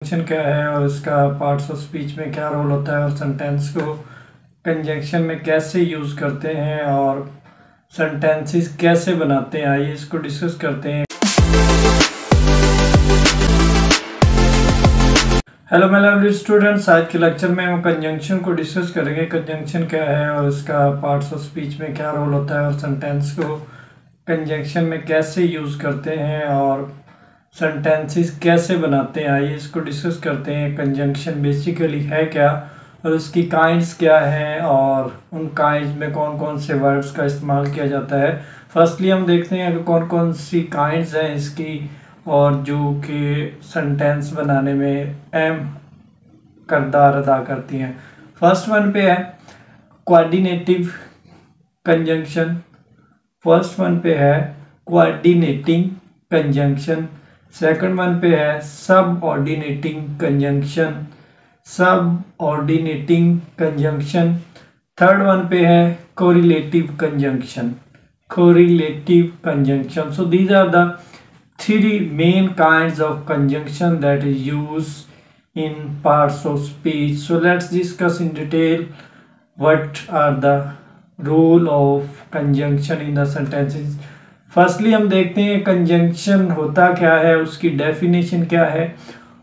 Conjunction क्या है और इसका पार्ट्स ऑफ स्पीच में क्या रोल होता है और सेंटेंस को कंजंक्शन में कैसे यूज़ करते हैं और सेंटेंसेस कैसे बनाते हैं, आइए इसको डिस्कस करते हैं। हेलो मेरे लवली स्टूडेंट्स, आज के लेक्चर में हम कंजंक्शन को डिस्कस करेंगे। कंजंक्शन क्या है और इसका पार्ट्स ऑफ स्पीच में क्या रोल होता है और सेंटेंस को कंजंक्शन में कैसे यूज़ करते हैं और सेंटेंसेस कैसे बनाते हैं, आइए इसको डिस्कस करते हैं। कंजंक्शन बेसिकली है क्या और उसकी काइंड्स क्या हैं और उन काइंड्स में कौन कौन से वर्ड्स का इस्तेमाल किया जाता है। फर्स्टली हम देखते हैं कि कौन कौन सी काइंड्स हैं इसकी और जो कि सेंटेंस बनाने में अहम किरदार अदा करती हैं। फर्स्ट वन पे है कोऑर्डिनेटिव कंजंक्शन। फर्स्ट वन पे है कोऑर्डिनेटिंग कंजंक्शन। सेकंड वन पे है सब ऑर्डिनेटिंग कंजंक्शन, सब ऑर्डिनेटिंग कंजंक्शन। थर्ड वन पे है correlative conjunction, correlative conjunction. So these are the three main kinds of conjunction that is used in parts of speech. So let's discuss in detail what are the role of conjunction in the sentences. Firstly हम देखते हैं conjunction होता क्या है, उसकी definition क्या है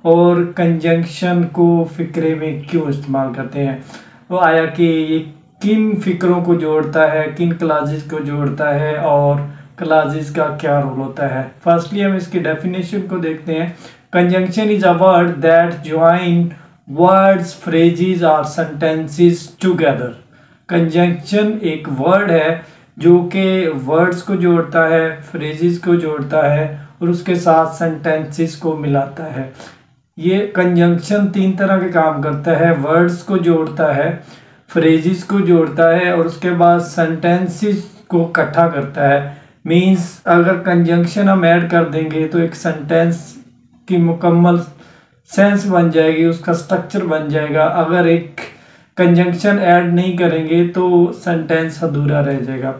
और कंजंक्शन को फिक्रे में क्यों इस्तेमाल करते हैं। वो आया कि ये किन फिक्रों को जोड़ता है, किन क्लासेस को जोड़ता है और क्लासेस का क्या रोल होता है। फर्स्टली हम इसकी डेफिनेशन को देखते हैं। Conjunction is a word that join words, phrases और सेंटेंसेस टुगेदर। कंजंक्शन एक वर्ड है जो कि वर्ड्स को जोड़ता है, फ्रेजेस को जोड़ता है और उसके साथ सेंटेंसेस को मिलाता है। ये कंजंक्शन तीन तरह के काम करता है, वर्ड्स को जोड़ता है, फ्रेजेस को जोड़ता है और उसके बाद सेंटेंसेस को इकट्ठा करता है। मीन्स अगर कंजंक्शन हम ऐड कर देंगे तो एक सेंटेंस की मुकम्मल सेंस बन जाएगी, उसका स्ट्रक्चर बन जाएगा। अगर एक कंजंक्शन ऐड नहीं करेंगे तो सेंटेंस अधूरा रह जाएगा।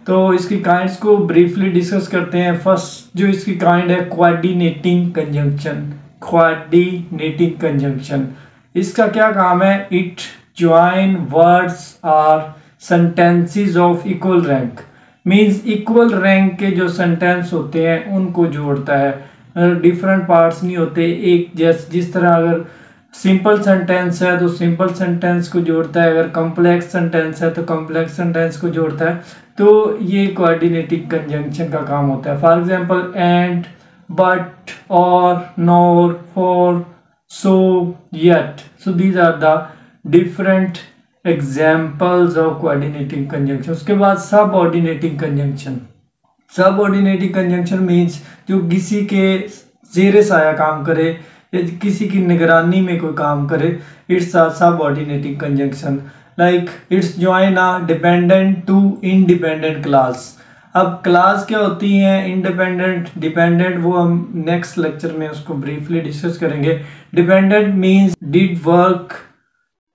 तो इसकी काइंड्स को ब्रीफली डिस्कस करते हैं। फर्स्ट जो इसकी काइंड है कोऑर्डिनेटिंग कंजंक्शन। कोऑर्डिनेटिंग कंजंक्शन इसका क्या काम है? इट ज्वाइन वर्ड्स और sentences of equal rank. Means equal rank के जो सेंटेंस होते हैं उनको जोड़ता है। डिफरेंट पार्ट्स नहीं होते एक जिस तरह अगर सिंपल सेंटेंस है तो सिंपल सेंटेंस को जोड़ता है, अगर कॉम्प्लेक्स सेंटेंस है तो कॉम्प्लेक्स सेंटेंस को जोड़ता है। तो ये कोऑर्डिनेटिंग कंजंक्शन का काम होता है। For example and, but, or, nor, for, so, yet. So these are the different examples of coordinating conjunction. उसके बाद सब ऑर्डिनेटिंग कंजंक्शन। सब ऑर्डिनेटिंग कंजंक्शन मीन्स जो किसी के ज़ेरे साया काम करे या किसी की निगरानी में कोई काम करे, it's a subordinating conjunction. Like it's join a dependent to independent clause. अब क्लास क्या होती हैं, इंडिपेंडेंट, डिपेंडेंट, वो हम नेक्स्ट लेक्चर में उसको ब्रीफली डिस्कस करेंगे। Dependent means did work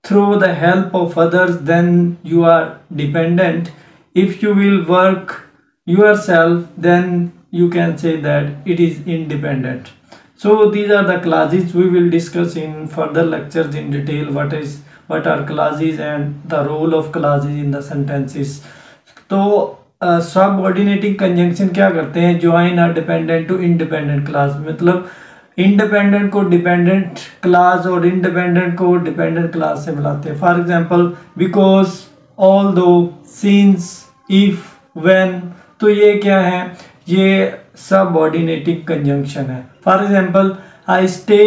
through the help of others, then you are dependent. If you will work yourself, then you can say that it is independent. So these are the classes. We will discuss in further lectures in detail what are classes and the role of classes in the sentences. तो subordinating conjunction क्या करते हैं? join a dependent to independent class, मतलब independent को dependent class और independent को dependent class से मिलाते हैं। फॉर एग्जांपल बिकॉज, ऑल दो, सिंस, इफ, व्हेन। तो ये क्या है? ये सबऑर्डिनेटिंग कंजंक्शन है। For example I stay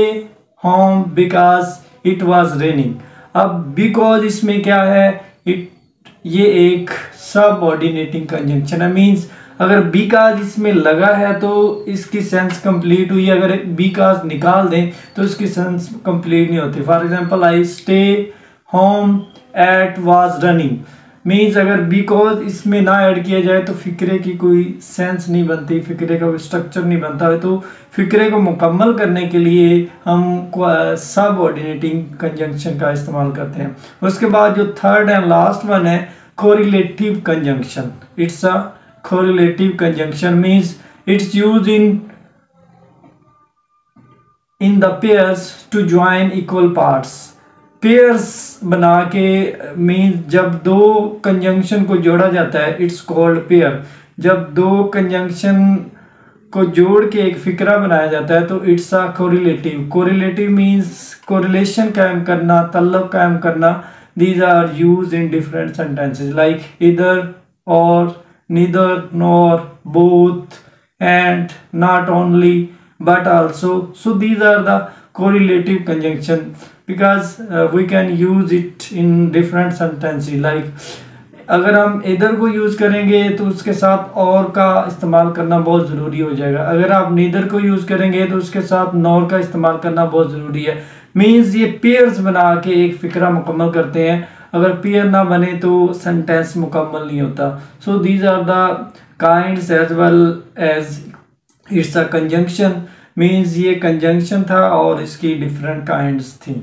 home because it was raining. अब बिकॉज इसमें क्या है? ये एक सबऑर्डिनेटिंग कंजंक्शन है। मीन्स अगर बिकॉज इसमें लगा है तो इसकी सेंस कंप्लीट हुई, अगर बिकॉज निकाल दें तो इसकी सेंस कंप्लीट नहीं होती। For example I stay home at was running. Means अगर बिकॉज इसमें ना ऐड किया जाए तो फिक्रे की कोई सेंस नहीं बनती, फिक्रे का कोई स्ट्रक्चर नहीं बनता है। तो फिक्रे को मुकम्मल करने के लिए हम सब ऑर्डिनेटिंग कंजंक्शन का इस्तेमाल करते हैं। उसके बाद जो थर्ड एंड लास्ट वन है correlative conjunction. It's a correlative conjunction means it's used in in the pairs to join equal parts. Pairs बना के मीन जब दो कंजंक्शन को जोड़ा जाता है, इट्स कॉल्ड पेयर। जब दो कंजंक्शन को जोड़ के एक फिक्रा बनाया जाता है तो it's a correlative. Correlative means correlation कायम करना, ताल्लुक कायम करना। These are use in different sentences like either or, neither, nor, both, and, not only, but also. So these are the correlative conjunction because we can use it in different sentences like अगर हम इधर को use करेंगे तो उसके साथ और का इस्तेमाल करना बहुत ज़रूरी हो जाएगा। अगर आप नीदर को यूज करेंगे तो उसके साथ नॉर का इस्तेमाल करना बहुत ज़रूरी है। मीन्स ये पेयर्स बना के एक फिक्रा मुकम्मल करते हैं। अगर पेयर ना बने तो सेंटेंस मुकम्मल नहीं होता। So these are the kinds as well as it's a conjunction. Means ये कंजंक्शन था और इसकी डिफरेंट काइंड्स थी।